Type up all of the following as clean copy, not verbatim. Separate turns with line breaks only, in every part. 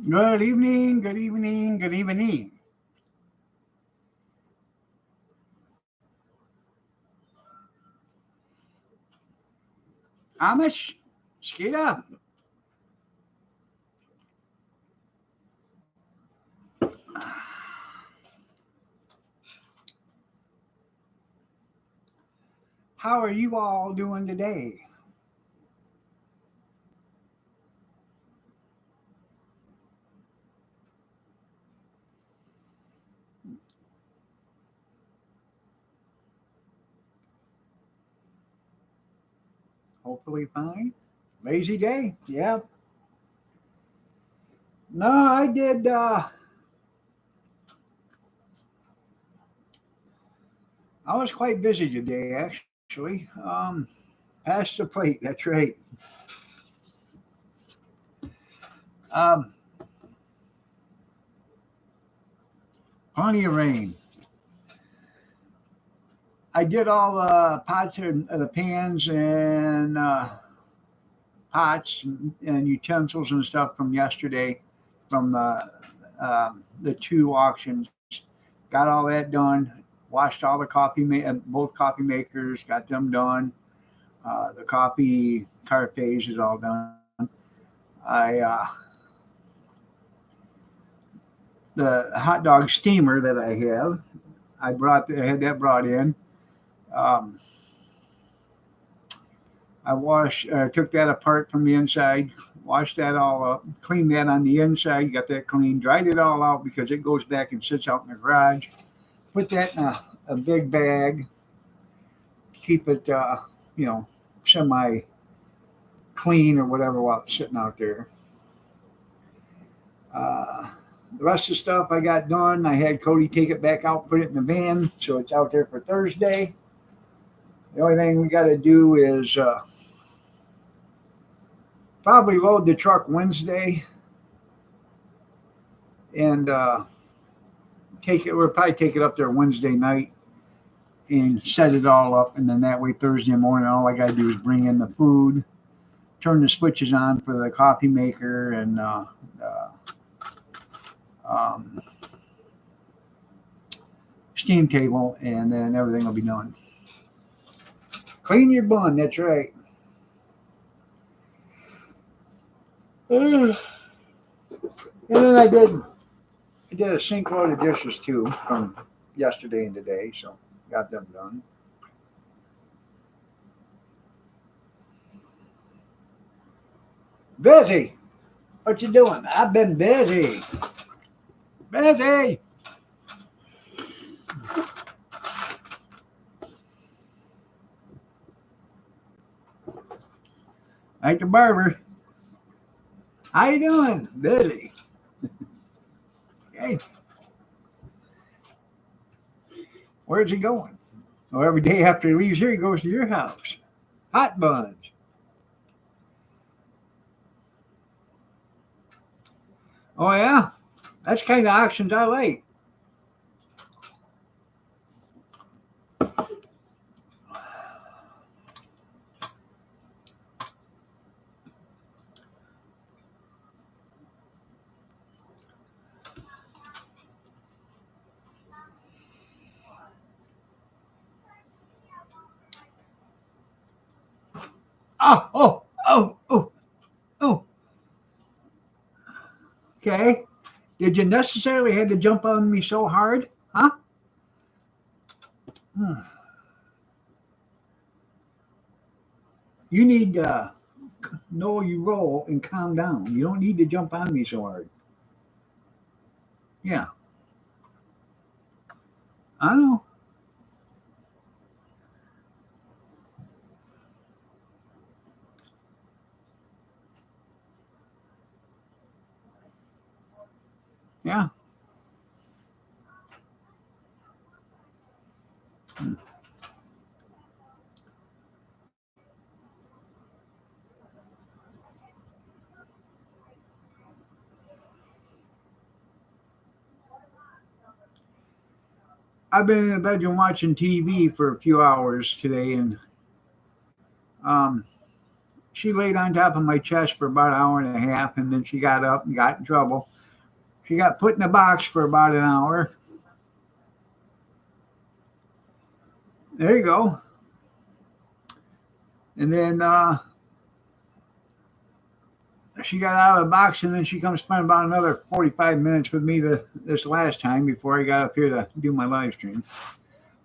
Good evening, good evening, good evening. Amish, Skita, how are you all doing today? Hopefully fine. Lazy day? Yeah. No, I did. I was quite busy today, actually. Past the plate. That's right. Um, Plenty of rain. I did all the pots and the pans and pots and utensils and stuff from yesterday, from the two auctions. Got all that done. Washed all the both coffee makers. Got them done. The coffee carafes is all done. I The hot dog steamer that I have, I had that brought in. Um, took that apart from the inside, washed that all up, cleaned that on the inside, got that clean, dried it all out because it goes back and sits out in the garage. Put that in a big bag, keep it, you know, semi clean or whatever while it's sitting out there. Uh, the rest of the stuff I got done, I had Cody take it back out, put it in the van, so it's out there for Thursday. The only thing we got to do is probably load the truck Wednesday and take it. We'll probably take it up there Wednesday night and set it all up, and then that way Thursday morning, all I got to do is bring in the food, turn the switches on for the coffee maker and um, steam table, and then everything will be done. Clean your bun. That's right. And then I did a sink load of dishes too from yesterday and today, so got them done. Busy. What you doing? I've been busy. Busy. Like the barber. How you doing? Busy. Hey, where's he going? Well, every day after he leaves here, he goes to your house. Hot buns. Oh yeah, that's kind of auctions I like. Oh, oh, oh, oh, oh. Okay. Did you necessarily had to jump on me so hard? Huh? Hmm. You need to know you roll and calm down. You don't need to jump on me so hard. Yeah, I know. Yeah. Hmm. I've been in the bedroom watching TV for a few hours today, and um, She laid on top of my chest for about an hour and a half, and then she got up and got in trouble. She got put in a box for about an hour. There you go. And then she got out of the box, and then she come spend about another 45 minutes with me this last time before I got up here to do my live stream.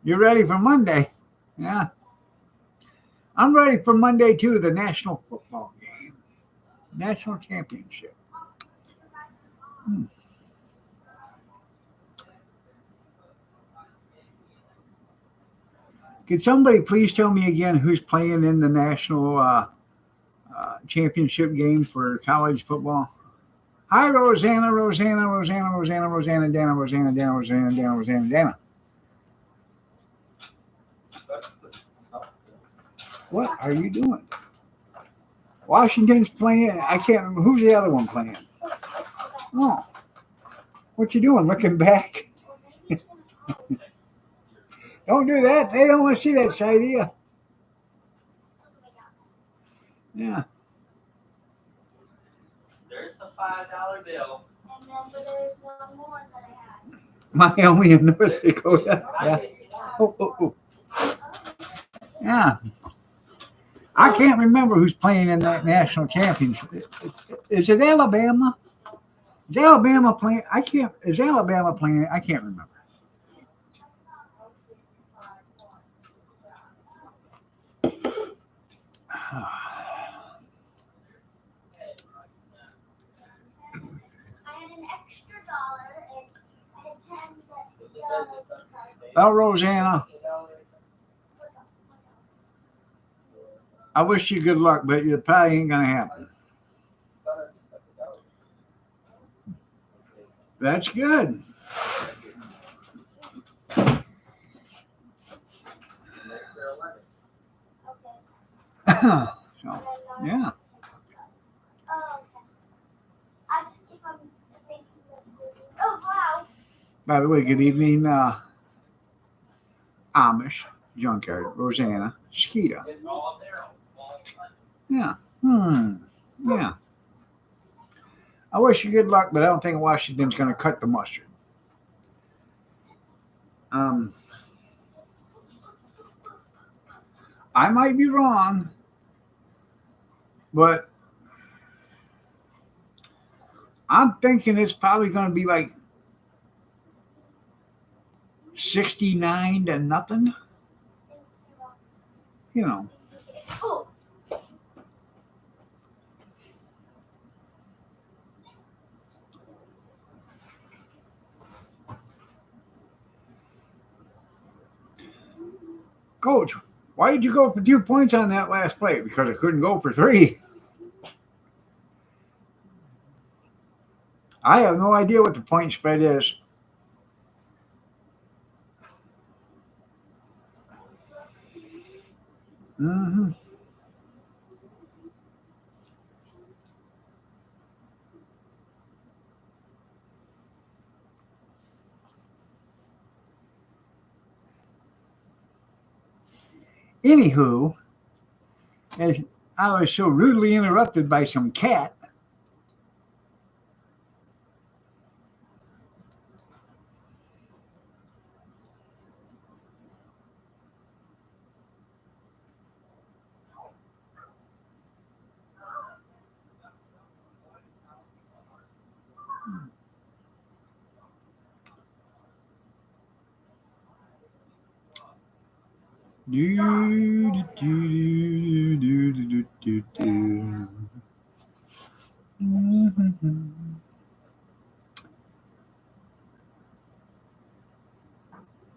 You're ready for Monday? Yeah. I'm ready for Monday, too, the national football game. National championship. Could somebody please tell me again who's playing in the national championship game for college football? Hi, Rosanna, Rosanna, Rosanna, Rosanna, Rosanna, Dana, Rosanna, Dana, Rosanna, Dana, Rosanna, Dana. What are you doing? Washington's playing. I can't remember. Who's the other one playing? Oh, what you doing? Looking back? Don't do that. They don't want to see that side of you. Yeah.
There's the $5 bill.
And then, but there's one more that I had.
Miami and North Dakota. Yeah. Oh. Yeah. I can't remember who's playing in that national championship. Is it Alabama? Is Alabama playing? Is Alabama playing? I can't remember.
I had an extra dollar and I had 10
Well, Rosanna, I wish you good luck, but it probably ain't going to happen. That's good. So, yeah.
Oh, okay. I just keep on thinking that. Oh, wow.
By the way, good evening, Amish, Junkyard, Rosanna, Skeeta. Yeah. Yeah. I wish you good luck, but I don't think Washington's going to cut the mustard. I might be wrong, but I'm thinking it's probably going to be like 69 to nothing. You know.
Oh.
Coach, why did you go for 2 points on that last play? Because I couldn't go for 3. I have no idea what the point spread is. Mm-hmm. Anywho, as I was so rudely interrupted by some cat.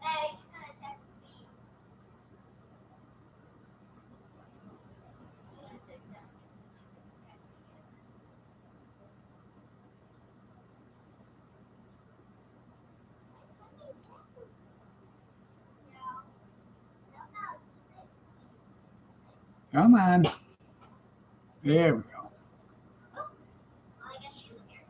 Eggs gonna attack me. I'm gonna sit down.
Come on. There we go.
Well, I guess she was here.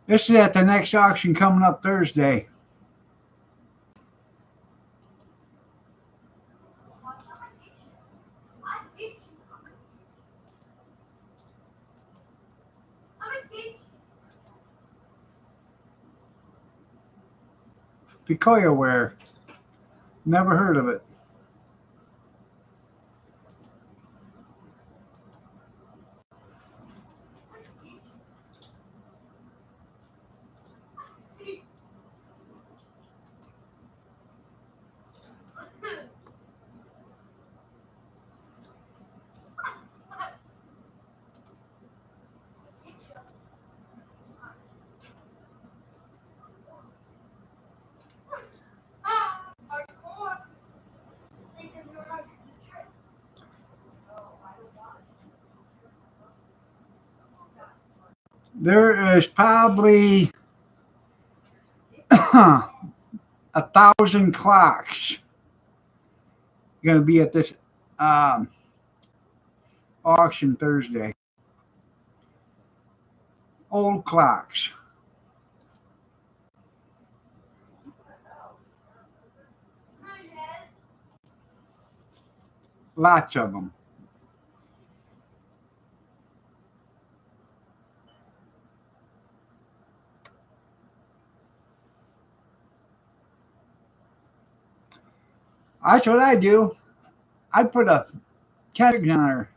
This is at the next auction coming up Thursday.
Watch out my picture. My picture. I'm a picture.
Picoya ware. Never heard of it. There is probably 1,000 clocks going to be at this auction Thursday. Old clocks. Lots of them. That's what I do. I put a tag on her.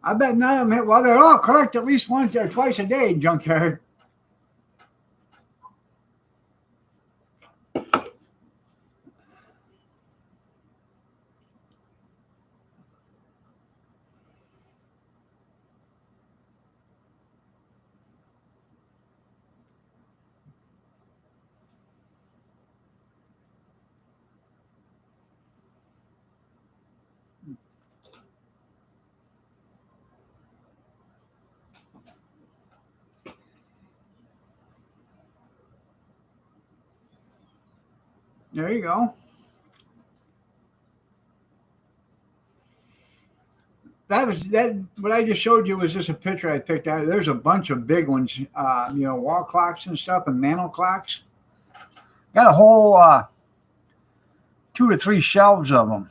I bet none of them, well, they're all correct at least once or twice a day, junkyard. There you go. That what I just showed you was just a picture I picked out. There's a bunch of big ones, wall clocks and stuff and mantle clocks. Got a whole 2 or 3 shelves of them.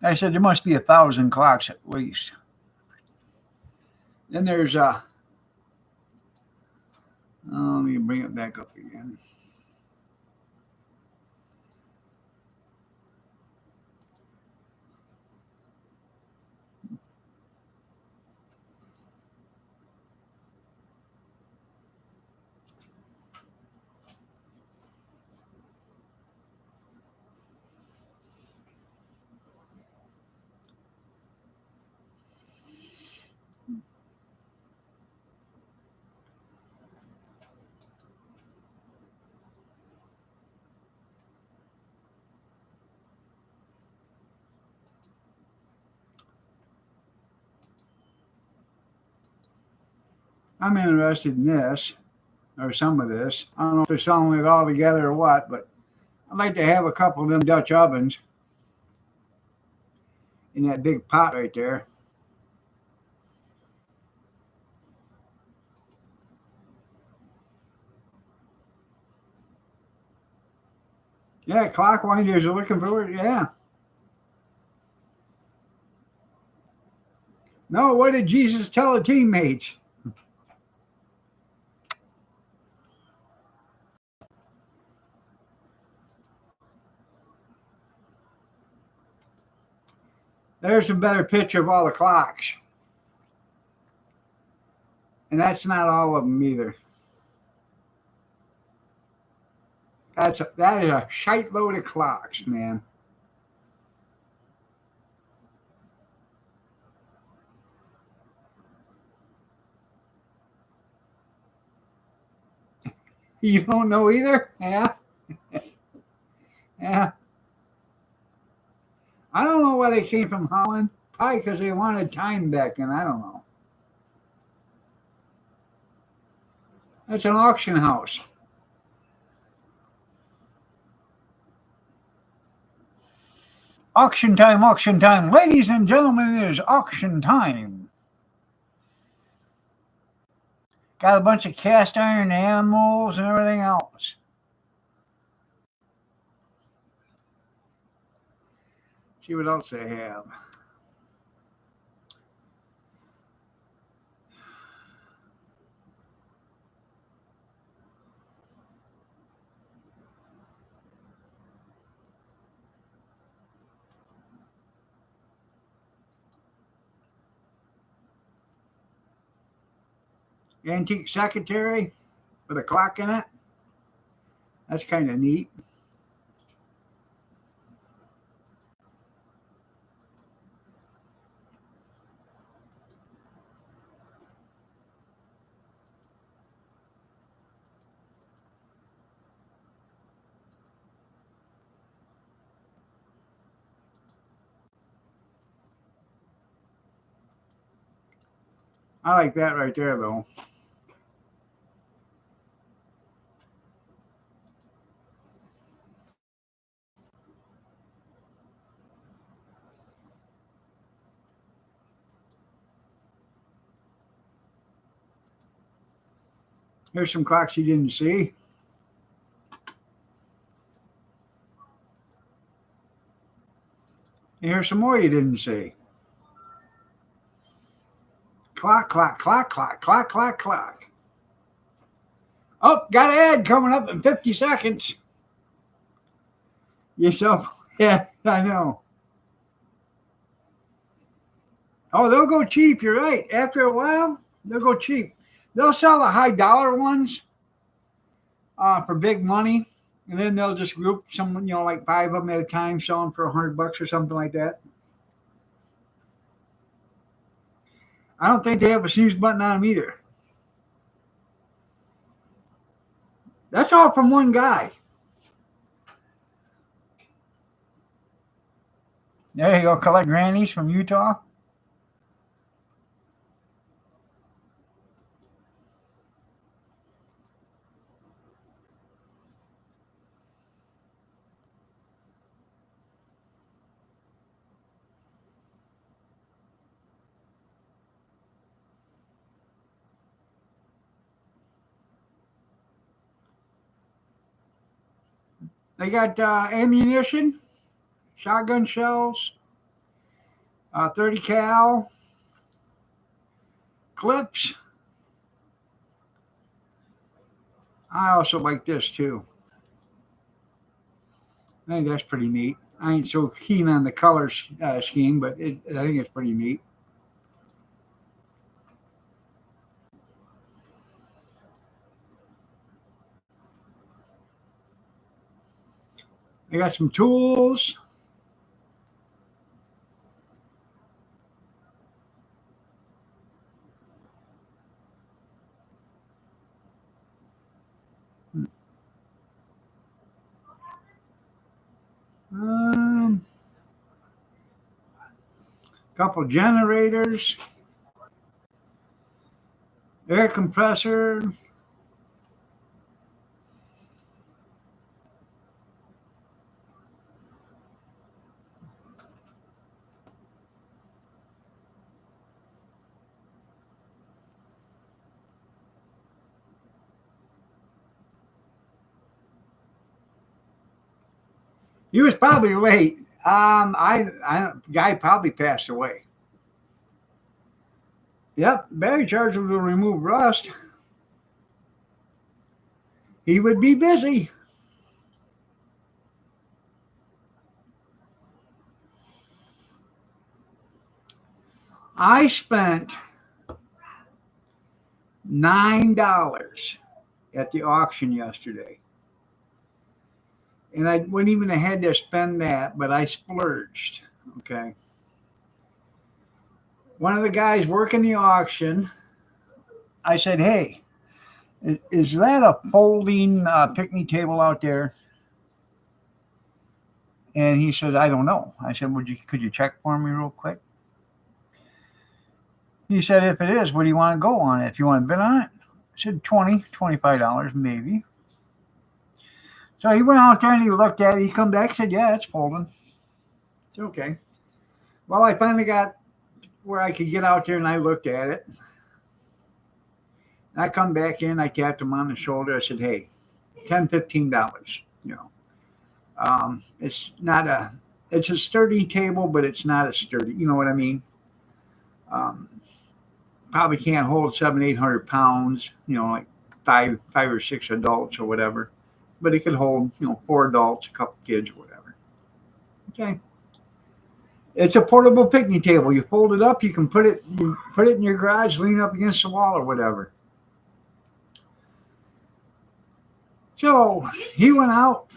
I said there must be 1,000 clocks at least. Then there's let me bring it back up again. I'm interested in this or some of this. I don't know if they're selling it all together or what, but I'd like to have a couple of them Dutch ovens in that big pot right there. Yeah, clock winders are looking for it. Yeah. No, what did Jesus tell the teammates? There's a better picture of all the clocks. And that's not all of them either. That is a shite load of clocks, man. You don't know either? Yeah. Yeah. I don't know why they came from Holland. Probably because they wanted time back then. I don't know. That's an auction house. Auction time, auction time. Ladies and gentlemen, it is auction time. Got a bunch of cast iron animals and everything else. See what else they have. Antique secretary with a clock in it. That's kind of neat. I like that right there, though. Here's some clocks you didn't see. And here's some more you didn't see. Clock, clock, clock, clock, clock, clock, clock. Oh, got an ad coming up in 50 seconds. Yourself, yeah, I know. Oh, they'll go cheap. You're right. After a while, they'll go cheap. They'll sell the high dollar ones for big money, and then they'll just group some, like 5 of them at a time, sell them for $100 or something like that. I don't think they have a snooze button on them either. That's all from one guy. There you go, collect grannies from Utah. They got ammunition, shotgun shells, 30 cal, clips. I also like this too. I think that's pretty neat. I ain't so keen on the color scheme, but I think it's pretty neat. They got some tools. Couple generators, air compressor. He was probably late. Guy probably passed away. Yep, battery charger will remove rust. He would be busy. I spent $9 at the auction yesterday. And I wouldn't even have had to spend that, but I splurged. Okay. One of the guys working the auction, I said, "Hey, is that a folding picnic table out there?" And he says, I don't know. I said, could you check for me real quick? He said, if it is, what do you want to go on it? If you want to bid on it? I said, $25 maybe. So he went out there and he looked at it. He come back and said, yeah, it's folding. It's okay. Well, I finally got where I could get out there and I looked at it. And I come back in, I tapped him on the shoulder. I said, hey, $10, $15, you know. It's a sturdy table, but it's not a sturdy, you know what I mean? Probably can't hold 700-800 pounds, you know, like five or six adults or whatever. But it could hold, you know, 4 adults, a couple kids or whatever. Okay. It's a portable picnic table. You fold it up, you can put it in your garage, lean up against the wall or whatever. So he went out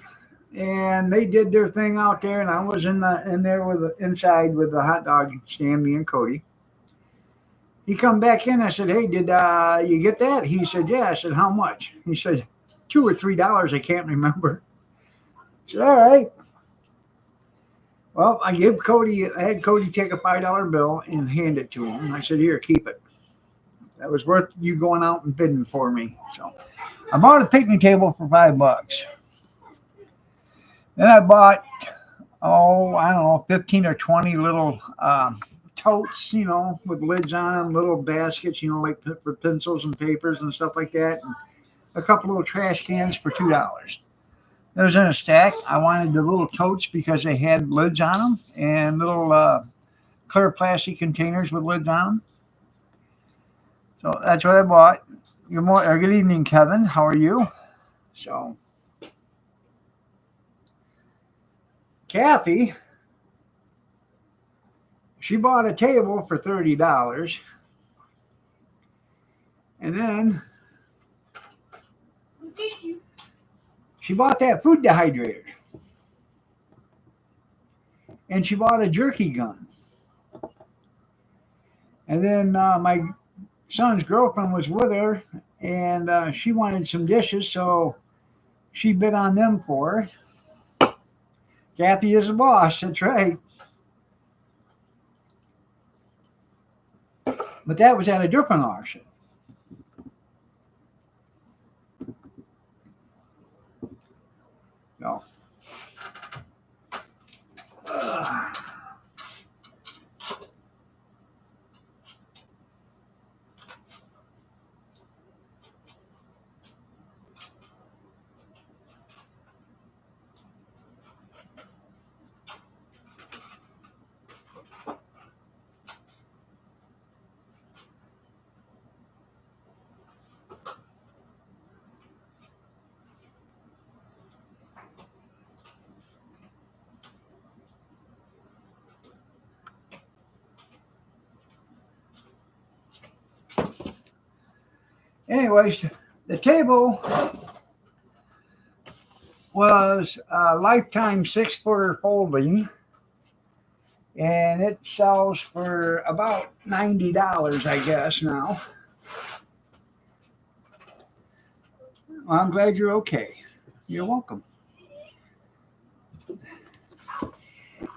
and they did their thing out there, and I was inside with the hot dog stand, me and Cody. He come back in. I said, hey, did you get that? He said, yeah. I said, how much? He said, $2 or $3. I can't remember. I said, all right. Well, I had Cody take a $5 bill and hand it to him. I said, here, keep it. That was worth you going out and bidding for me. So I bought a picnic table for $5. Then I bought, I don't know, 15 or 20 little totes, you know, with lids on them, little baskets, you know, like for pencils and papers and stuff like that. And a couple little trash cans for $2. Those in a stack. I wanted the little totes because they had lids on them and little clear plastic containers with lids on them. So that's what I bought. Good evening, Kevin. How are you? So, Kathy, she bought a table for $30. And then she bought that food dehydrator. And she bought a jerky gun. And then my son's girlfriend was with her, and she wanted some dishes, so she bid on them for her. Kathy is the boss, that's right. But that was at a different auction. No. Anyways, the table was a lifetime 6-footer folding, and it sells for about $90, I guess, now. Well, I'm glad you're okay. You're welcome.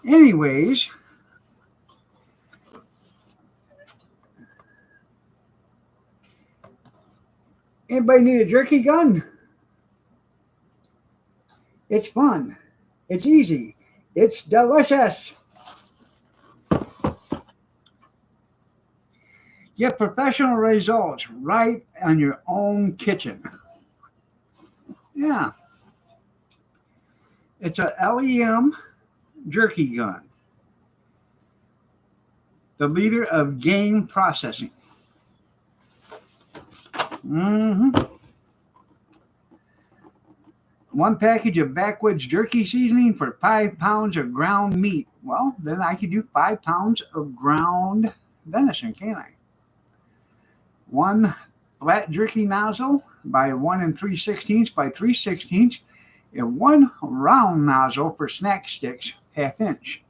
Anyways, anybody need a jerky gun? It's fun. It's easy. It's delicious. Get professional results right on your own kitchen. Yeah. It's a LEM jerky gun. The leader of game processing. One package of backwoods jerky seasoning for 5 pounds of ground meat. Well, then I could do 5 pounds of ground venison, can't I? One flat jerky nozzle by 1 3/16 by 3/16, and one round nozzle for snack sticks, 1/2 inch.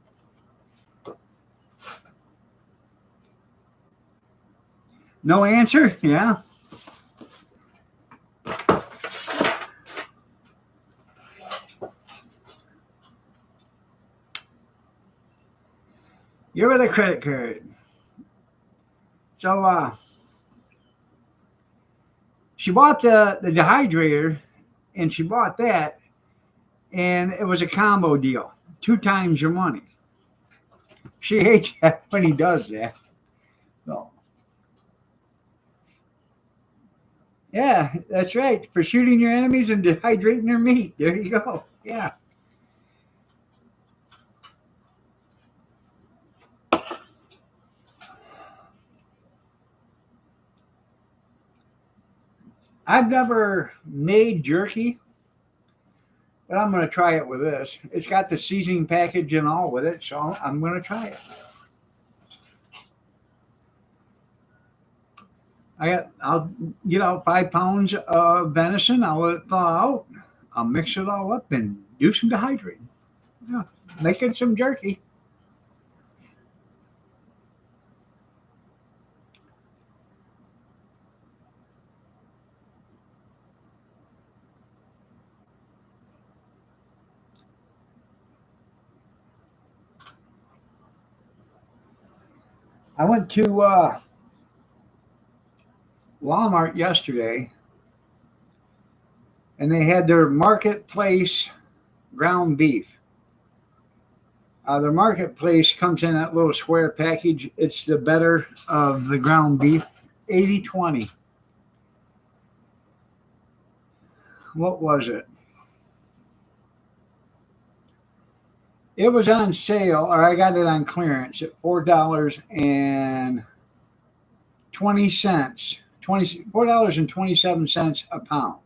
No answer? Yeah. Give her the credit card. So she bought the dehydrator, and she bought that, and it was a combo deal, 2 times your money. She hates that when he does that. So, yeah, that's right. For shooting your enemies and dehydrating their meat. There you go. Yeah. I've never made jerky, but I'm going to try it with this. It's got the seasoning package and all with it, so I'm going to try it. I'll get out 5 pounds of venison. I'll let it thaw out. I'll mix it all up and do some dehydrating. Yeah, making some jerky. I went to Walmart yesterday, and they had their marketplace ground beef. The marketplace comes in that little square package. It's the better of the ground beef, 80/20. What was it? It was on sale, or I got it on clearance at $4.20. $4.27 a pound.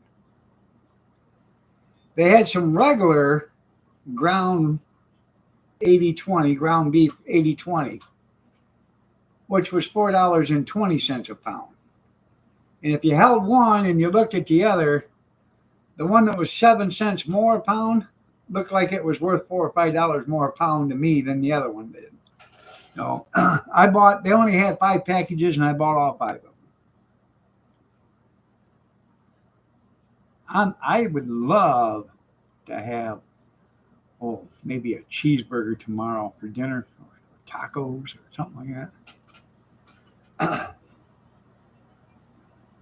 They had some regular ground 80/20, ground beef 80/20, which was $4.20 a pound. And if you held one and you looked at the other, the one that was 7 cents more a pound looked like it was worth $4 or $5 more a pound to me than the other one did. So they only had 5 packages, and I bought all 5 of them. I would love to have, maybe a cheeseburger tomorrow for dinner, or tacos or something like that.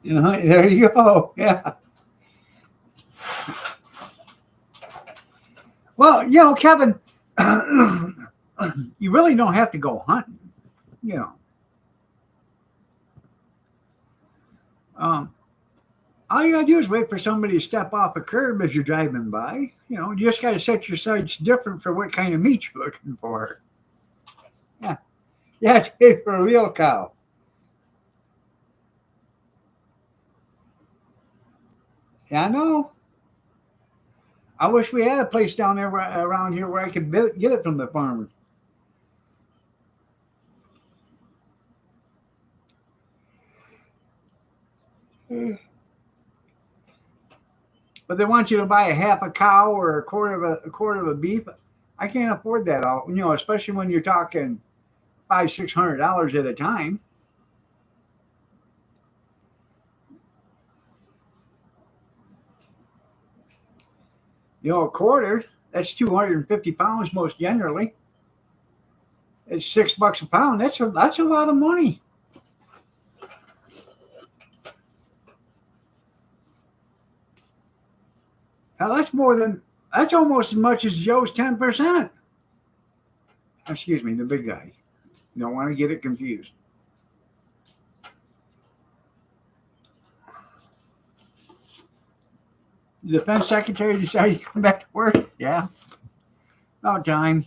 There you go. Yeah. Well, Kevin, you really don't have to go hunting, all you gotta do is wait for somebody to step off a curb as you're driving by. You just gotta set your sights different for what kind of meat you're looking for. Yeah. Yeah, it's made for a real cow. Yeah, I know. I wish we had a place down there around here where I could get it from the farmer. But they want you to buy a half a cow or a quarter of a beef. I can't afford that all, especially when you're talking $500-$600 at a time. A quarter, that's 250 pounds most generally. It's $6 a pound. That's a lot of money. Now that's almost as much as Joe's 10%. Excuse me, the big guy. You don't want to get it confused. The defense secretary decided to come back to work. Yeah. About time.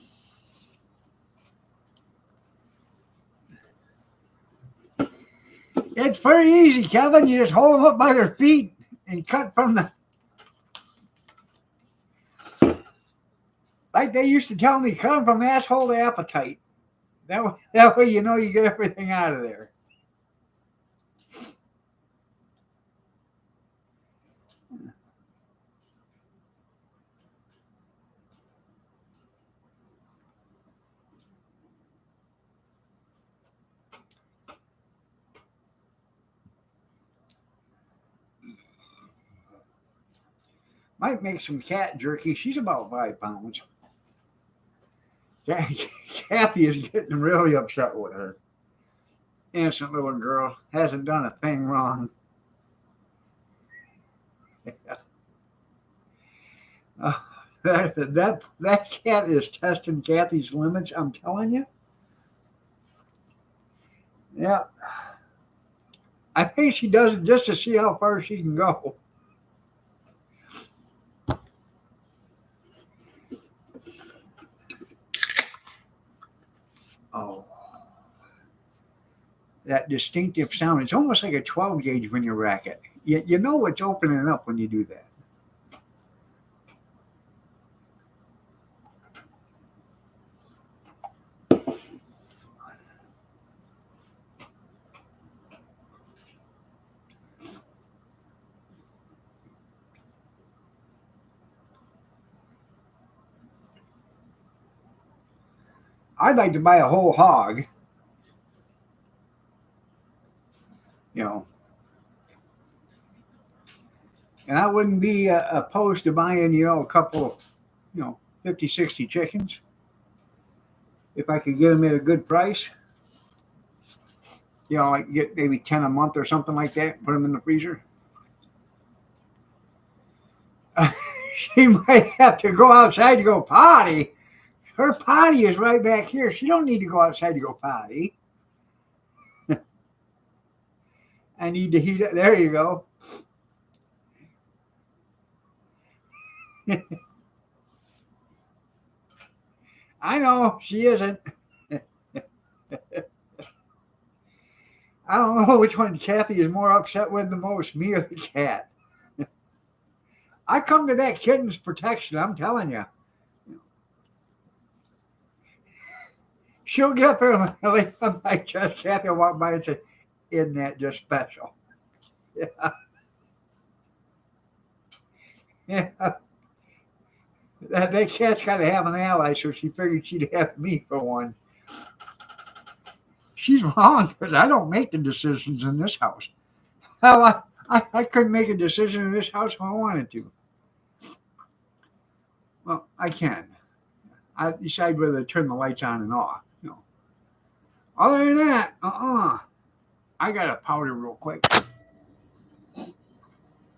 It's pretty easy, Kevin. You just hold them up by their feet and cut from the... Like they used to tell me, cut them from asshole to appetite. That way you get everything out of there. Might make some cat jerky. She's about 5 pounds. Kathy is getting really upset with her. Innocent little girl, hasn't done a thing wrong. That cat is testing Kathy's limits, I'm telling you. Yeah. I think she does it just to see how far she can go. Oh. That distinctive sound. It's almost like a 12 gauge when you rack it. You know it's opening up when you do that. I'd like to buy a whole hog. You know, and I wouldn't be opposed to buying, a couple, 50, 60 chickens if I could get them at a good price. Like get maybe 10 a month or something like that, put them in the freezer. She might have to go outside to go potty. Her potty is right back here. She don't need to go outside to go potty. I need to heat it. There you go. I know she isn't. I don't know which one Kathy is more upset with the most, me or the cat. I come to that kitten's protection, I'm telling you. She'll get up there and lay on my chest. Kathy will walk by and say, "Isn't that just special?" Yeah. Yeah. That cat's got to have an ally, so she figured she'd have me for one. She's wrong because I don't make the decisions in this house. Hell, I couldn't make a decision in this house if I wanted to. Well, I can. I decide whether to turn the lights on and off. Other than that, I got to powder real quick. By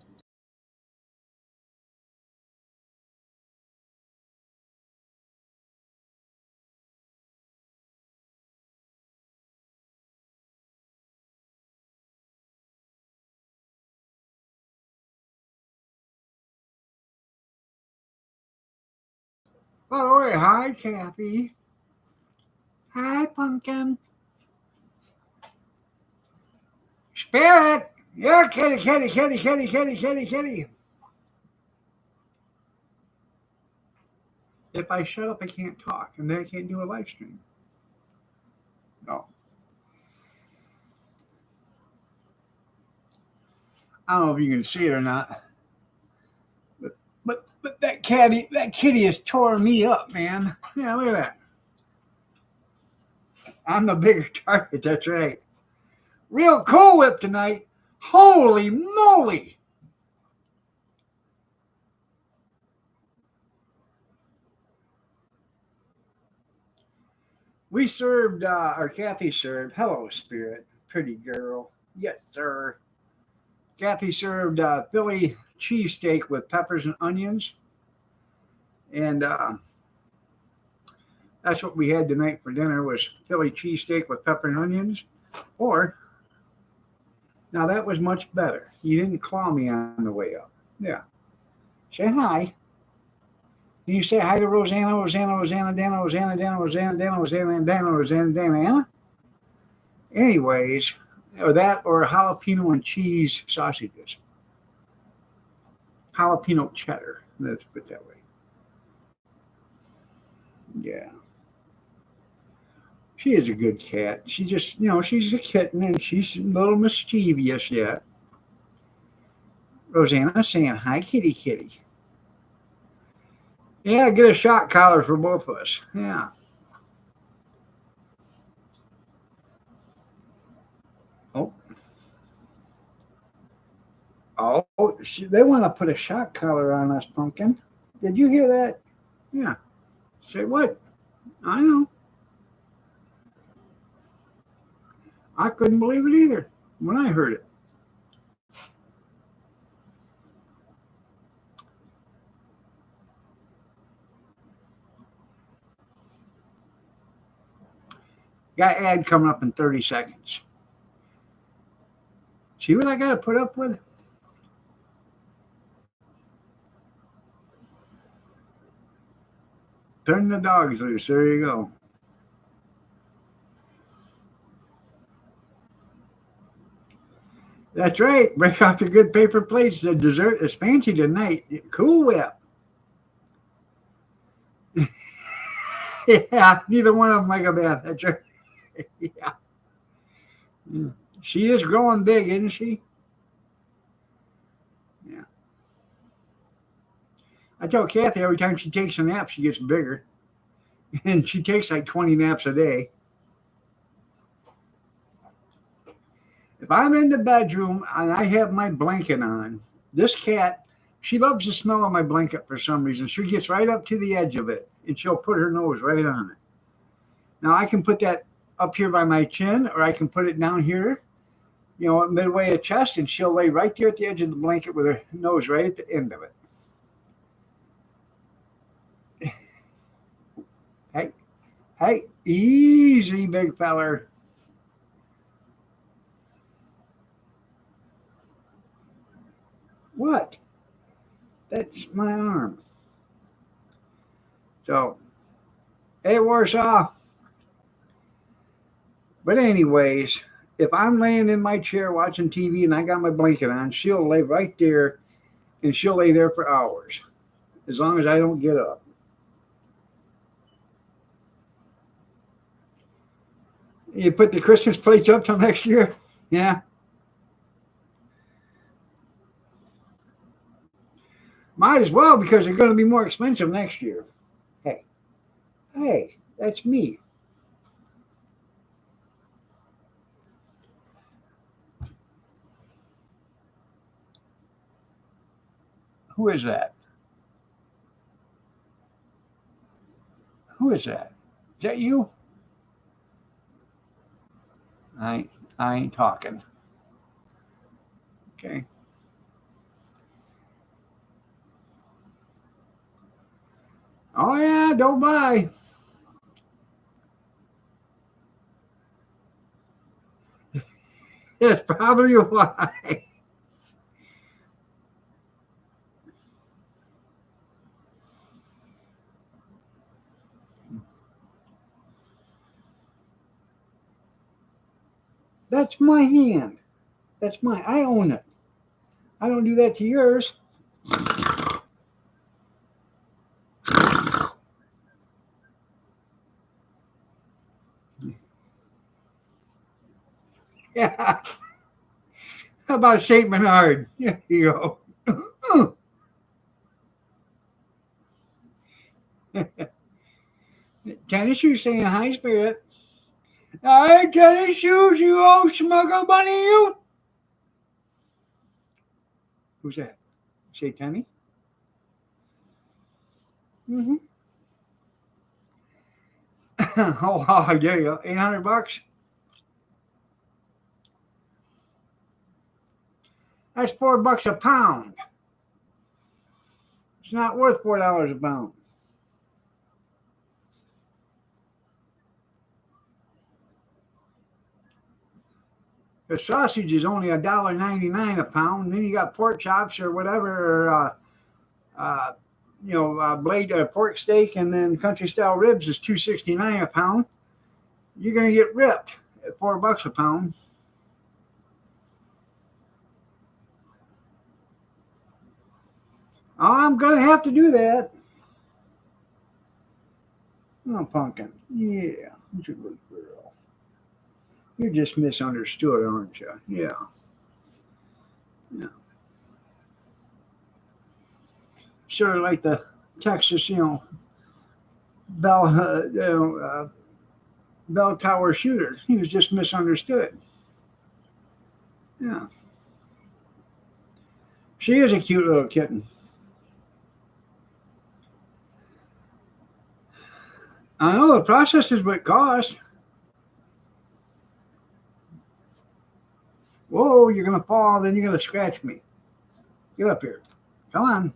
the way, hi, Kathy. Hi, Pumpkin. Spirit. Yeah, kitty, kitty, kitty, kitty, kitty, kitty, kitty. If I shut up, I can't talk, and then I can't do a live stream. No. I don't know if you can see it or not, but that kitty has tore me up, man. Yeah, look at that. I'm the bigger target. That's right. Real Cool Whip tonight. Holy moly! We served, or Kathy served. Hello, Spirit, pretty girl. Yes, sir. Kathy served Philly cheesesteak with peppers and onions. And that's what we had tonight for dinner was Philly cheesesteak with pepper and onions. Or, now that was much better. You didn't claw me on the way up. Yeah. Say hi. Can you say hi to Rosanna, Rosanna, Rosanna, Dana, Rosanna, Dana, Rosanna, Dana, Rosanna, Dana, Rosanna, Dana, Anna? Anyways, or that or jalapeno and cheese sausages. Jalapeno cheddar. Let's put it that way. Yeah. She is a good cat. She just, she's a kitten and she's a little mischievous yet. Rosanna's saying, hi, kitty, kitty. Yeah, get a shock collar for both of us. Yeah. Oh, they want to put a shock collar on us, Pumpkin. Did you hear that? Yeah. Say what? I know. I couldn't believe it either when I heard it. Got ad coming up in 30 seconds. See what I got to put up with? Turn the dogs loose. There you go. That's right. Break out the good paper plates. The dessert is fancy tonight. Cool Whip. Yeah, neither one of them like a bath. That's right. Yeah. She is growing big, isn't she? Yeah. I tell Kathy every time she takes a nap, she gets bigger. And she takes like 20 naps a day. If I'm in the bedroom and I have my blanket on, this cat, she loves the smell of my blanket for some reason. She gets right up to the edge of it and she'll put her nose right on it. Now I can put that up here by my chin or I can put it down here, midway of chest, and she'll lay right there at the edge of the blanket with her nose right at the end of it. Hey, easy, big feller. What? That's my arm. So, hey, Warsaw. But anyways, if I'm laying in my chair watching TV and I got my blanket on, she'll lay right there and she'll lay there for hours as long as I don't get up. You put the Christmas plates up till next year? Yeah. Might as well, because they're going to be more expensive next year. Hey, that's me. Who is that? Who is that? Is that you? I ain't talking. Okay. Oh yeah, don't buy. That's probably why. That's my hand. That's mine. I own it. I don't do that to yours. Yeah. How about St. Bernard? There you go. Tennis shoes saying hi, Spirit. Hi, tennis shoes, you old smuggle bunny, you. Who's that? Say Tenny? Mm-hmm. Oh, there you go. $800. That's $4 a pound. It's not worth $4 a pound. The sausage is only $1.99 a pound. Then you got pork chops or whatever, or blade pork steak, and then country style ribs is $2.69 a pound. You're gonna get ripped at $4 a pound. Oh, I'm gonna have to do that. Oh, Pumpkin. Yeah, you're a good girl. You're just misunderstood, aren't you? Yeah. Yeah. Sort of like the Texas, bell tower shooter. He was just misunderstood. Yeah. She is a cute little kitten. I know the process is what cost. Whoa, you're going to fall, then you're going to scratch me. Get up here. Come on.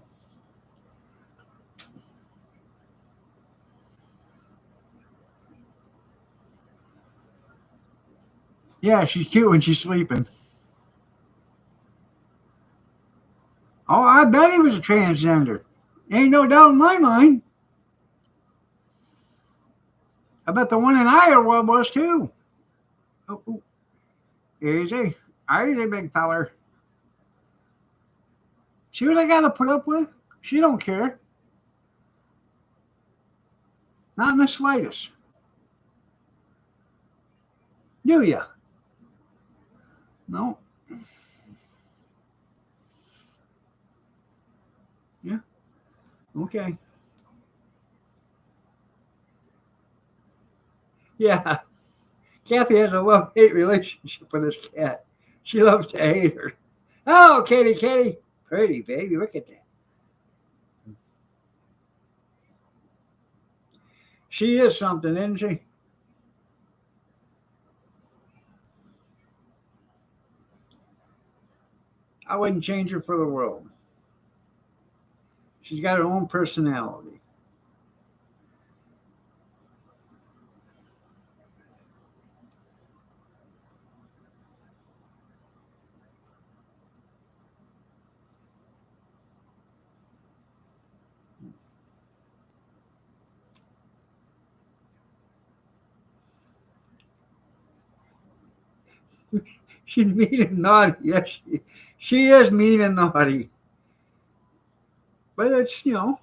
Yeah, she's cute when she's sleeping. Oh, I bet he was a transgender. Ain't no doubt in my mind. I bet the one in Iowa was too. Oh, oh. Easy. Easy, big feller. See what I got to put up with? She don't care. Not in the slightest. Do ya? No. Yeah. Okay. Yeah. Kathy has a love-hate relationship with this cat. She loves to hate her. Oh, Katie, Katie. Pretty baby. Look at that. She is something, isn't she? I wouldn't change her for the world. She's got her own personality. She's mean and naughty. Yes, she is mean and naughty. But it's, do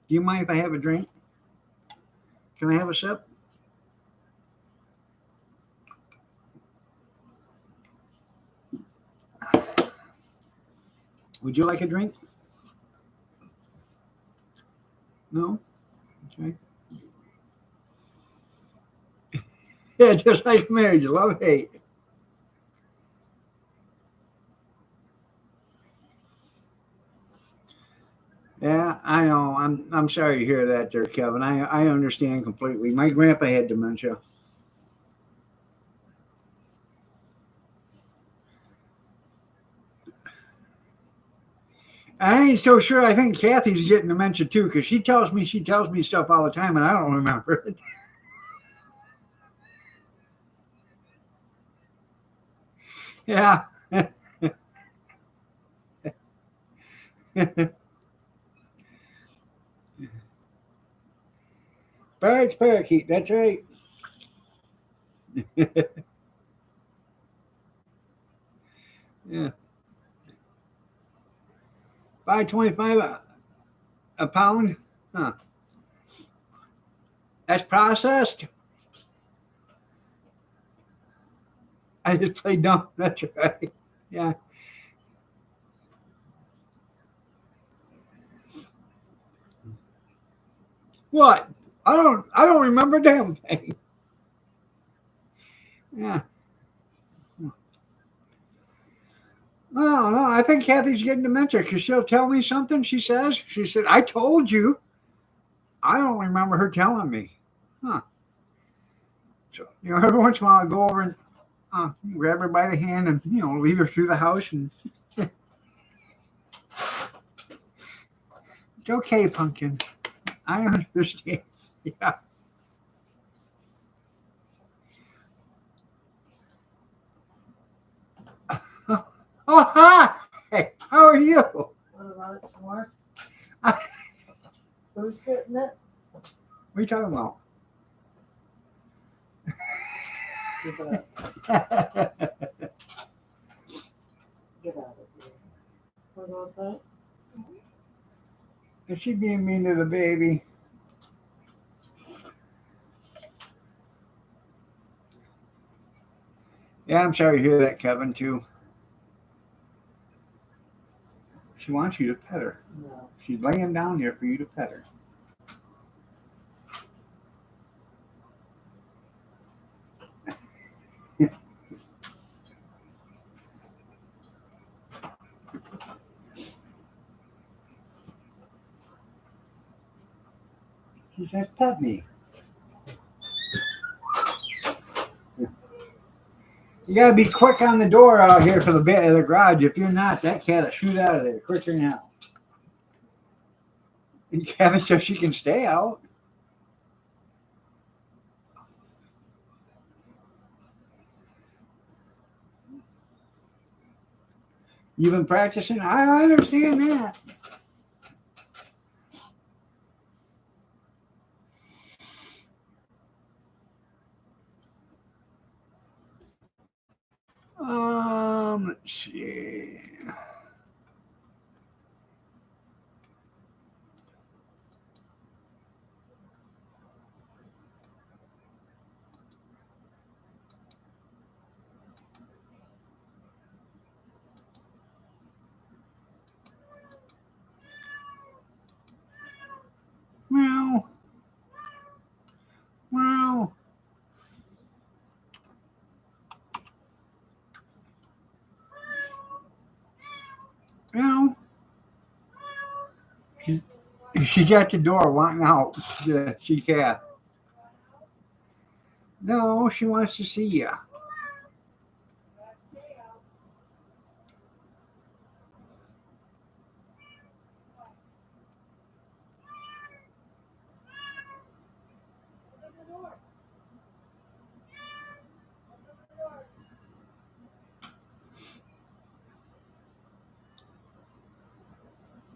you mind if I have a drink? Can I have a sip? Would you like a drink? No? Okay. Yeah, just like marriage, love, hate. Yeah, I know. I'm sorry to hear that there, Kevin. I understand completely. My grandpa had dementia. I ain't so sure. I think Kathy's getting dementia too, because she tells me stuff all the time, and I don't remember it. Yeah. Birds, parakeet. That's right. Yeah. $5.25 a pound. Huh. That's processed. I just played dumb. That's right. Yeah. What? I don't remember a damn thing. Yeah. No, no, I think Kathy's getting dementia because she'll tell me something. She said, I told you. I don't remember her telling me. Huh. So, every once in a while I go over and grab her by the hand and, lead her through the house. And it's okay, Pumpkin. I understand. Yeah. Oh, hi. Hey, how are you?
What about it some more? Who's hitting it?
What are you talking about?
Give it up. Get out of here. What was that?
Is she being mean to the baby? Yeah, I'm sorry to hear that, Kevin, too. She wants you to pet her.
No.
She's laying down there for you to pet her. She says, pet me. You gotta be quick on the door out here for the bit of the garage. If you're not, that cat will shoot out of there quicker now. And Kevin says she can stay out. You've been practicing? I understand that. Let's see. Meow. Meow. Meow. She's at the door wanting out. She cat. No, she wants to see you.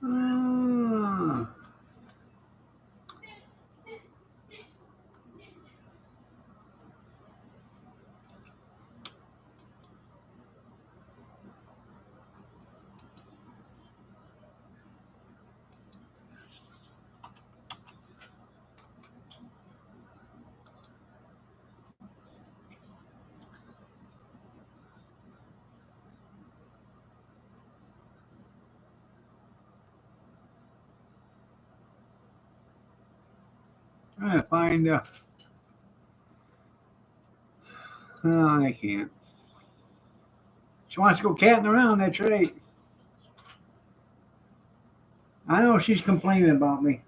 Ah. Trying to find. Oh, I can't. She wants to go catting around. That's right. I know she's complaining about me.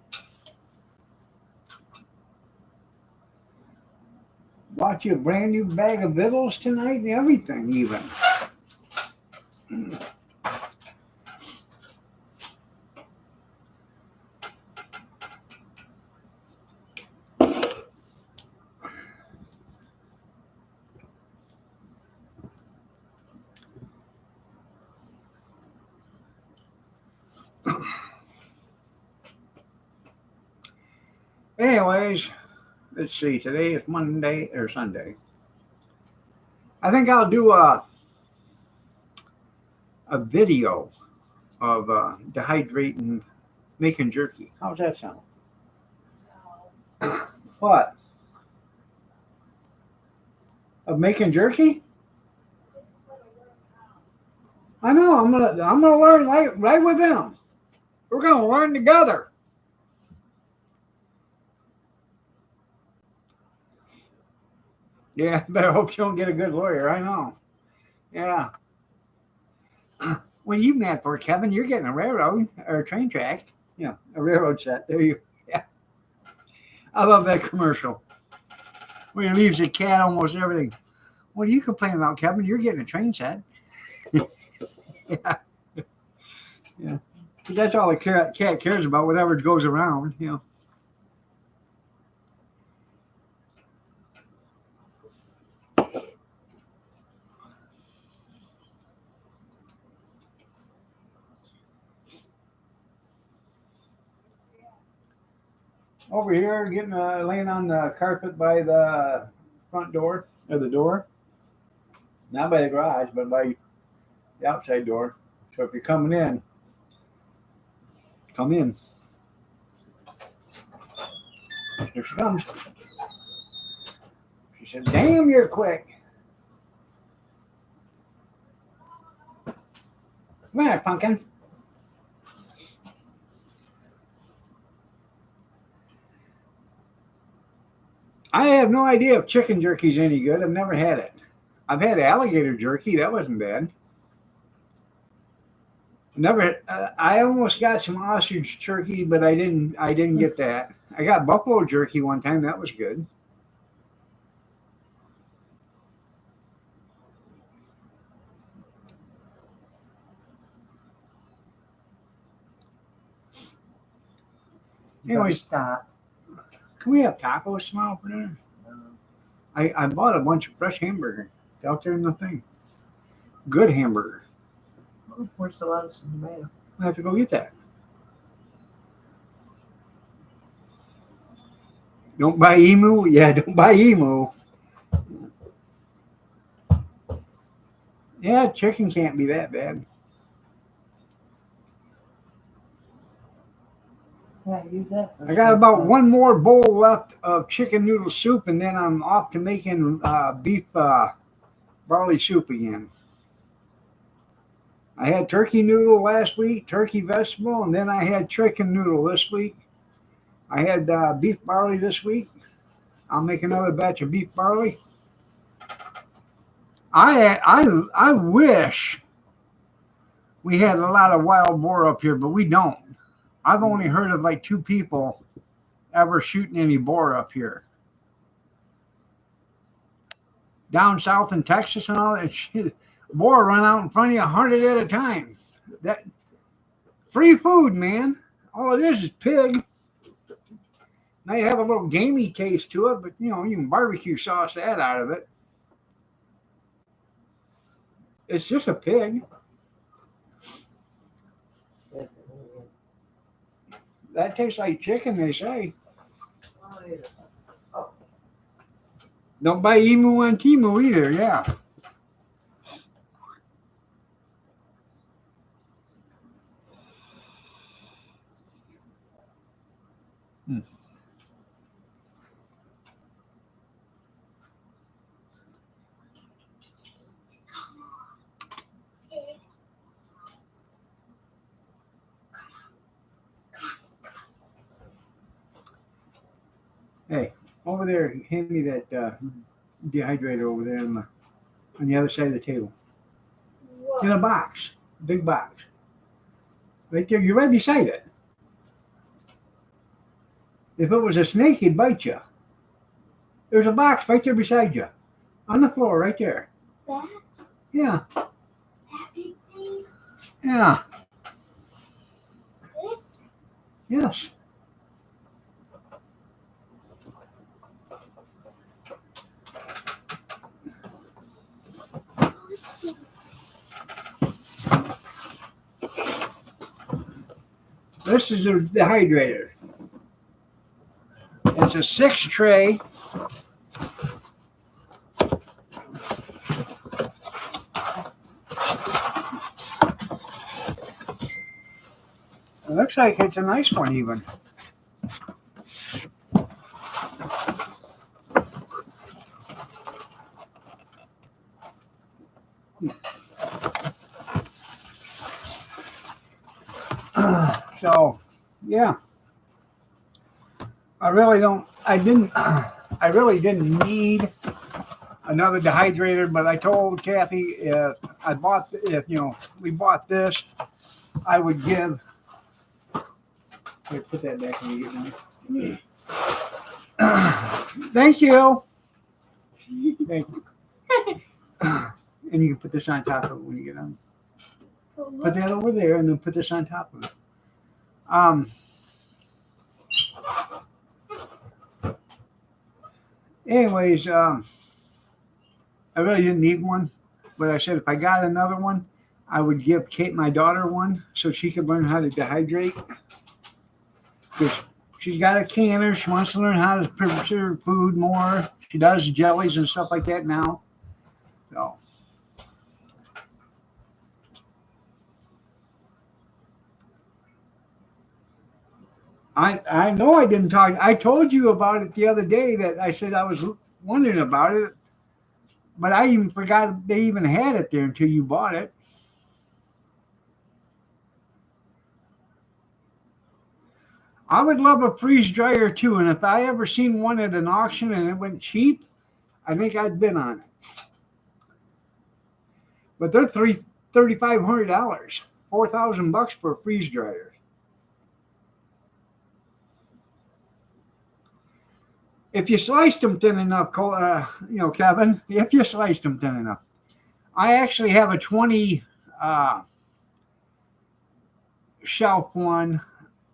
Bought you a brand new bag of victuals tonight and everything, even. Anyways, let's see. Today is Monday or Sunday. I think I'll do a video of dehydrating, making jerky. How's that sound? What? Of making jerky? I know. I'm gonna learn right with them. We're gonna learn together. Yeah, better hope you don't get a good lawyer. I know. Yeah. What are you mad for, Kevin? You're getting a railroad or a train track. Yeah, a railroad set. There you go. Yeah. I love that commercial. When he leaves the cat almost everything. What are you complaining about, Kevin? You're getting a train set. Yeah. Yeah. But that's all the cat cares about, whatever goes around, you know. Over here, getting laying on the carpet by the front door or the door, not by the garage, but by the outside door. So if you're coming in, come in. Here she comes. She said, "Damn, you're quick." Come here, pumpkin. I have no idea if chicken jerky is any good. I've never had it. I've had alligator jerky. That wasn't bad. Never. I almost got some ostrich turkey, but I didn't. I didn't get that. I got buffalo jerky one time. That was good.
You better
Anyways,
stop.
can we have tacos tomorrow for dinner? I bought a bunch of fresh hamburger out there in the thing. Good hamburger.
Oh, where's the lettuce and tomato?
I have to go get that. Don't buy emu. Yeah, don't buy emu. Yeah, chicken can't be that bad.
Yeah, use that.
I got about one more bowl left of chicken noodle soup, and then I'm off to making beef barley soup again. I had turkey noodle last week, turkey vegetable, and then I had chicken noodle this week. I had beef barley this week. I'll make another batch of beef barley. I wish we had a lot of wild boar up here, but we don't. I've only heard of like 2 people ever shooting any boar up here. Down south in Texas and all that shit, boar run out in front of you 100 at a time. That free food, man. All it is pig. Might have a little gamey taste to it, but you know, you can barbecue sauce that out of it. It's just a pig. That tastes like chicken, they say. Don't buy emu on Temu either, yeah. Hey, over there, hand me that dehydrator over there on the other side of the table. In a box, big box. Right there, you're right beside it. If it was a snake, he'd bite you. There's a box right there beside you. On the floor, right there.
That?
Yeah,
That big thing?
yeah,
This?
yes. This is a dehydrator. It's a 6 tray. It looks like it's a nice one even. So, yeah. I really didn't need another dehydrator, but I told Kathy if we bought this, I would give. Here, put that back when you get done. Thank you. Thank you. And you can put this on top of it when you get done. Put that over there and then put this on top of it. Anyways, I really didn't need one, but I said if I got another one, I would give Kate, my daughter, one so she could learn how to dehydrate. Because she's got a canner. She wants to learn how to preserve food more. She does jellies and stuff like that now. So. I know I didn't talk. I told you about it the other day that I said I was wondering about it, but I even forgot they even had it there until you bought it. I would love a freeze dryer too, and if I ever seen one at an auction and it went cheap, I think I'd bid on it. But they're $3,500, $4,000 for a freeze dryer. If you sliced them thin enough, Kevin, if you sliced them thin enough. I actually have a 20 shelf one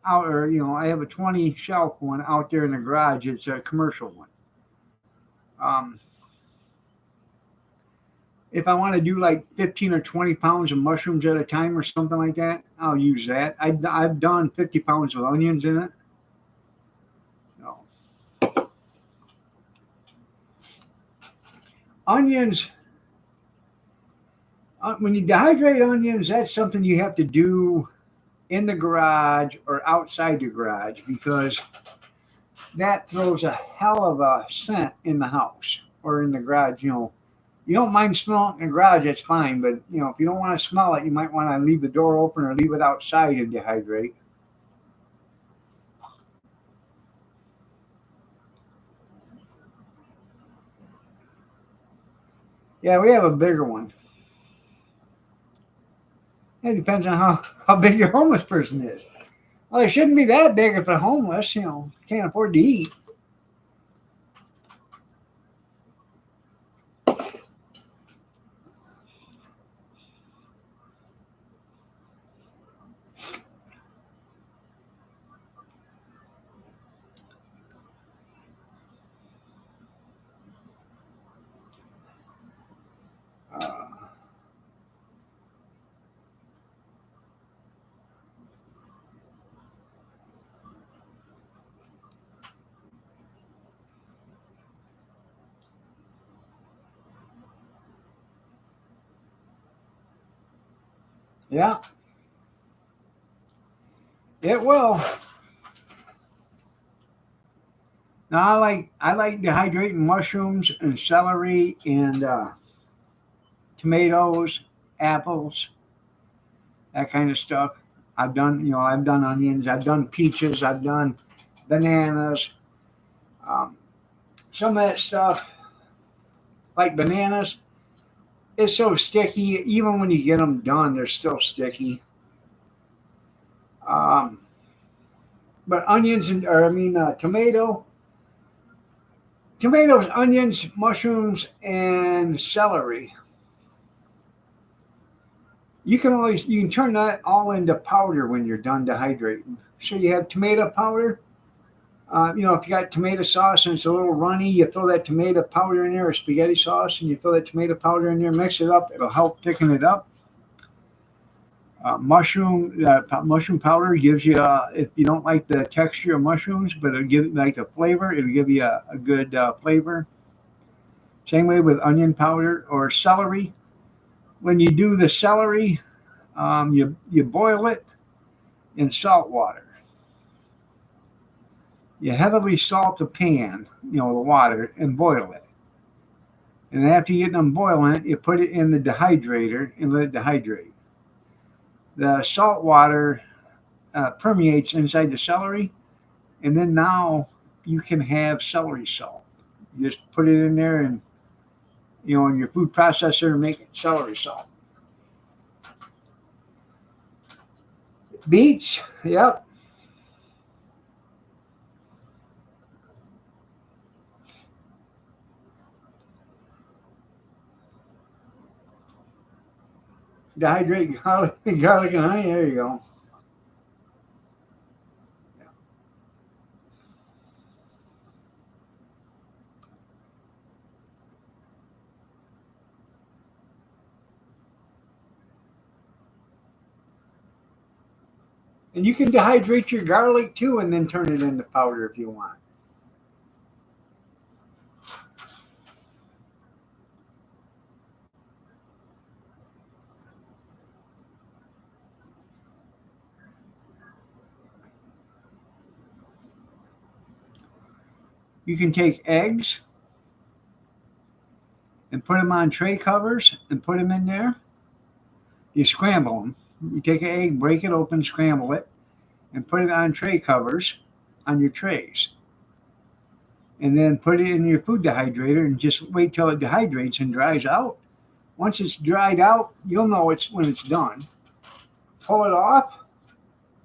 out, or I have a 20 shelf one out there in the garage. It's a commercial one. If I want to do like 15 or 20 pounds of mushrooms at a time or something like that, I'll use that. I've done 50 pounds of onions in it. So. Onions, when you dehydrate onions, that's something you have to do in the garage or outside the garage, because that throws a hell of a scent in the house or in the garage. You don't mind smelling in the garage, that's fine. But, if you don't want to smell it, you might want to leave the door open or leave it outside and dehydrate. Yeah, we have a bigger one. It depends on how big your homeless person is. Well, it shouldn't be that big if they're homeless, can't afford to eat. Yeah, it will. Now I like dehydrating mushrooms and celery and tomatoes, apples, that kind of stuff. I've done onions, I've done peaches, I've done bananas. Some of that stuff, like bananas, it's so sticky. Even when you get them done, they're still sticky. But onions tomatoes, onions, mushrooms, and celery. You can turn that all into powder when you're done dehydrating. So you have tomato powder. If you got tomato sauce and it's a little runny, you throw that tomato powder in there, or spaghetti sauce, and you throw that tomato powder in there, mix it up. It'll help thicken it up. Mushroom powder gives you, if you don't like the texture of mushrooms, but it'll give like a flavor, it'll give you a good flavor. Same way with onion powder or celery. When you do the celery, you boil it in salt water. You heavily salt the pan, the water, and boil it. And after you get them boiling it, you put it in the dehydrator and let it dehydrate. The salt water permeates inside the celery, and then now you can have celery salt. You just put it in there and, in your food processor and make it celery salt. Beets, yep. Dehydrate garlic and honey. There you go. Yeah. And you can dehydrate your garlic too and then turn it into powder if you want. You can take eggs and put them on tray covers and put them in there. You scramble them. You take an egg, break it open, scramble it, and put it on tray covers on your trays. And then put it in your food dehydrator and just wait till it dehydrates and dries out. Once it's dried out, you'll know when it's done. pull it off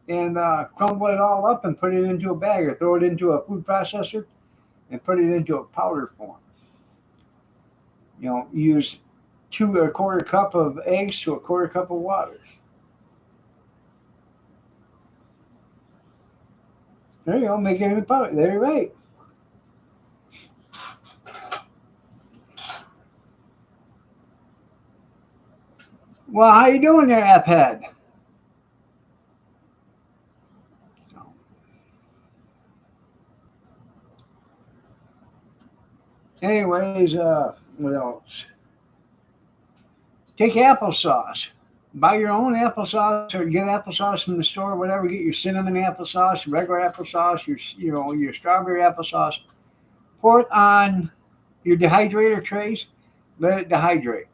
and crumble it all up and put it into a bag or throw it into a food processor and put it into a powder form. You know, use 2 1/4 cup of eggs to 1/4 cup of water. There you go, make it into powder. There you're right. Well, how you doing there, F-head? Anyways, what else? Take applesauce. Buy your own applesauce or get applesauce from the store, whatever. Get your cinnamon applesauce, regular applesauce, your strawberry applesauce. Pour it on your dehydrator trays. Let it dehydrate.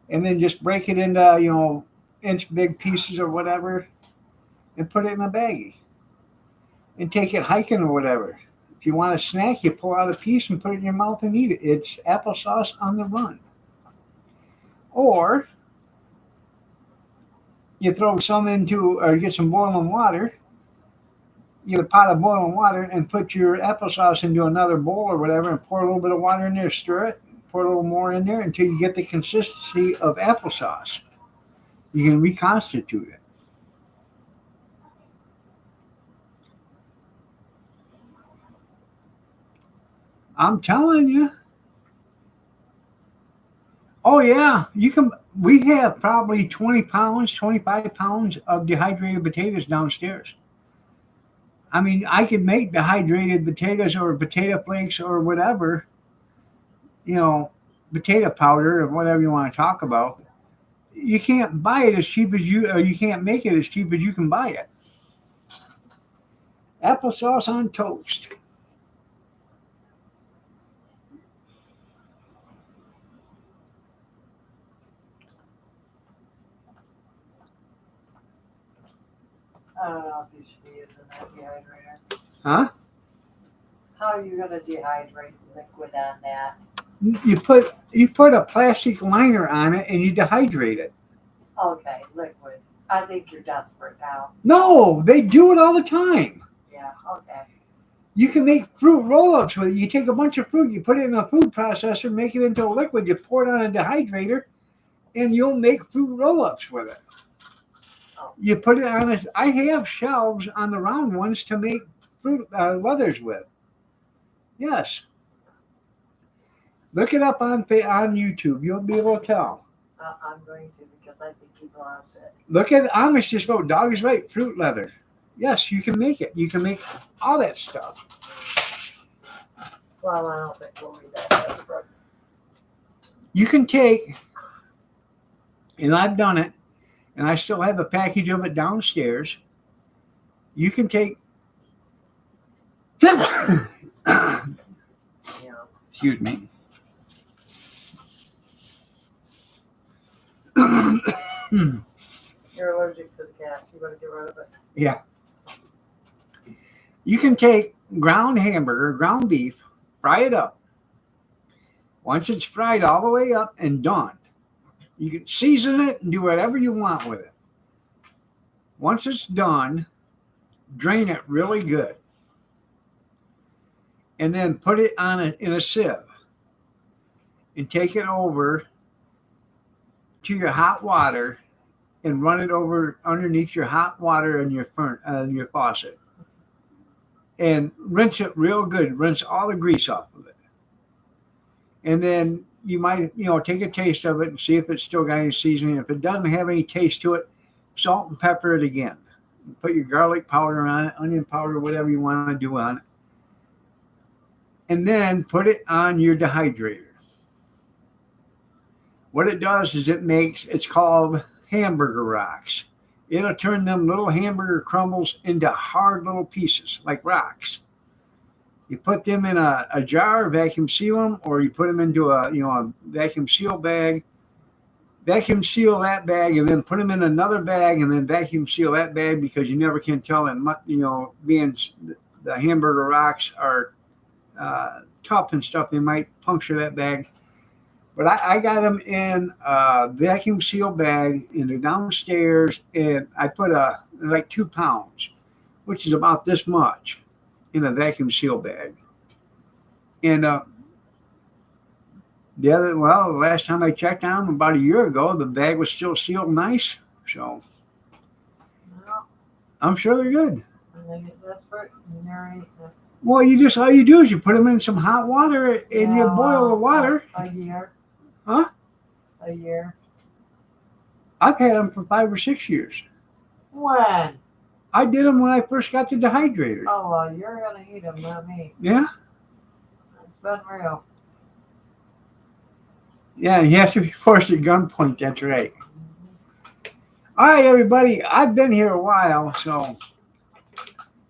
And then just break it into, inch big pieces or whatever and put it in a baggie. And take it hiking or whatever. If you want a snack, you pull out a piece and put it in your mouth and eat it. It's applesauce on the run. Or you throw some into, or get some boiling water, get a pot of boiling water and put your applesauce into another bowl or whatever and pour a little bit of water in there, stir it, pour a little more in there until you get the consistency of applesauce. You can reconstitute it. I'm telling you. Oh yeah, we have probably 20 pounds, 25 pounds of dehydrated potatoes downstairs. I mean, I could make dehydrated potatoes or potato flakes or whatever, potato powder or whatever you want to talk about. You can't buy it as cheap as you can't make it as cheap as you can buy it. Applesauce on toast.
I don't know if you should be using that dehydrator.
Huh?
How are you gonna dehydrate liquid on that?
You put a plastic liner on it and you dehydrate it.
Okay, liquid. I think you're desperate now.
No, they do it all the time.
Yeah, okay.
You can make fruit roll-ups with it. You take a bunch of fruit, you put it in a food processor, make it into a liquid, you pour it on a dehydrator, and you'll make fruit roll-ups with it. You put it on I have shelves on the round ones to make fruit leathers with. Yes. Look it up on YouTube. You'll be able to tell.
I'm going to because I think you've lost it.
Look at Amish just wrote, dog is right, fruit leather. Yes, you can make it. You can make all that stuff.
Well, I don't think we'll be that desperate.
You can take, and I've done it, and I still have a package of it downstairs. You can take, excuse me.
You're allergic to the cat. You better get rid of it.
Yeah. You can take ground hamburger, ground beef, fry it up. Once it's fried all the way up and done, you can season it and do whatever you want with it. Once it's done, drain it really good. And then put it in a sieve and take it over to your hot water and run it over underneath your hot water and your faucet. And rinse it real good. Rinse all the grease off of it. And then you might, take a taste of it and see if it's still got any seasoning. If it doesn't have any taste to it, salt and pepper it again. Put your garlic powder on it, onion powder, whatever you want to do on it. And then put it on your dehydrator. What it does is it's called hamburger rocks. It'll turn them little hamburger crumbles into hard little pieces like rocks. You put them in a jar, vacuum seal them, or you put them into a vacuum seal bag. Vacuum seal that bag and then put them in another bag and then vacuum seal that bag because you never can tell. And being the hamburger rocks are tough and stuff, they might puncture that bag. But I got them in a vacuum seal bag in the downstairs, and I put like 2 pounds, which is about this much, in a vacuum seal bag. And the last time I checked on them about a year ago, the bag was still sealed nice. So
Well,
I'm sure they're good.
when they get desperate, and they're eating it.
Well, all you do is you put them in some hot water and you
Yeah,
boil the
well,
water.
A year.
Huh?
A year.
I've had them for 5 or 6 years.
When?
I did them when I first got the dehydrator.
Oh, well, you're gonna eat them, not me.
Yeah,
It's been real.
yeah. You have to be forced at gunpoint. That's right. All right, everybody. I've been here a while, so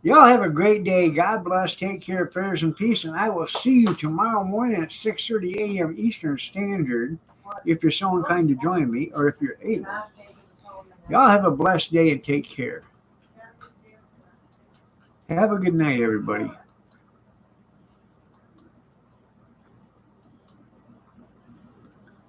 y'all have a great day. God bless. Take care. Prayers and peace. And I will see you tomorrow morning at 6:30 a.m. Eastern Standard. If you're so inclined to join me, or if you're able. Y'all have a blessed day and take care. Have a good night, everybody.